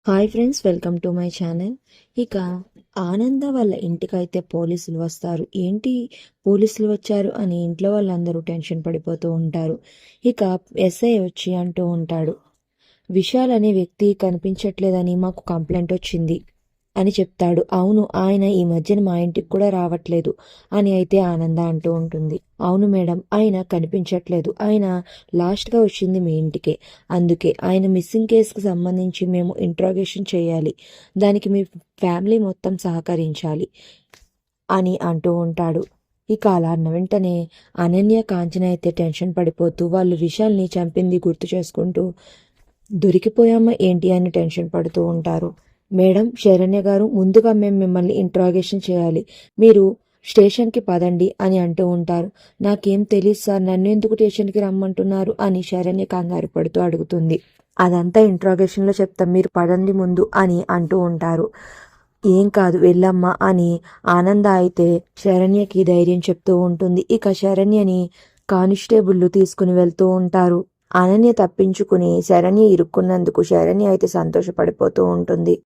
Hi friends, welcome to my channel. ఇక ఆనంద వాళ్ళ ఇంటికైతే పోలీసులు వస్తారు. ఏంటి పోలీసులు వచ్చారు అని ఇంట్లో వాళ్ళందరూ టెన్షన్ పడిపోతూ ఉంటారు. ఇక ఎస్ఐ వచ్చి అంటూ ఉంటాడు, విశాల్ అనే వ్యక్తి కనిపించట్లేదని మాకు కంప్లైంట్ వచ్చింది అని చెప్తాడు. అవును, ఆయన ఈ మధ్యన మా ఇంటికి కూడా రావట్లేదు అని అయితే ఆనంద అంటూ ఉంటుంది. అవును మేడం, ఆయన కనిపించట్లేదు. ఆయన లాస్ట్గా వచ్చింది మీ ఇంటికే. అందుకే ఆయన మిస్సింగ్ కేసుకు సంబంధించి మేము ఇంట్రాగేషన్ చేయాలి. దానికి మీ ఫ్యామిలీ మొత్తం సహకరించాలి అని అంటూ ఉంటాడు. ఇక అలా అన్న వెంటనే అనన్య, కాంచన అయితే టెన్షన్ పడిపోతూ వాళ్ళు విశాల్ని చంపింది గుర్తు చేసుకుంటూ దొరికిపోయామా ఏంటి అని టెన్షన్ పడుతూ ఉంటారు. మేడం, శరణ్య గారు, ముందుగా మేము మిమ్మల్ని ఇంట్రాగేషన్ చేయాలి, మీరు స్టేషన్కి పదండి అని అంటూ ఉంటారు. నాకేం తెలియదు సార్, నన్ను ఎందుకు స్టేషన్కి రమ్మంటున్నారు అని శరణ్య కంగారు పడుతూ అడుగుతుంది. అదంతా ఇంట్రాగేషన్లో చెప్తాం, మీరు పదండి ముందు అని అంటూ ఉంటారు. ఏం కాదు, వెళ్ళమ్మా అని ఆనంద అయితే శరణ్యకి ధైర్యం చెప్తూ ఉంటుంది. ఇక శరణ్యని కానిస్టేబుల్ తీసుకుని వెళ్తూ ఉంటారు. అనన్య తప్పించుకుని శరణ్య ఇరుక్కున్నందుకు శరణ్య అయితే సంతోషపడిపోతూ ఉంటుంది.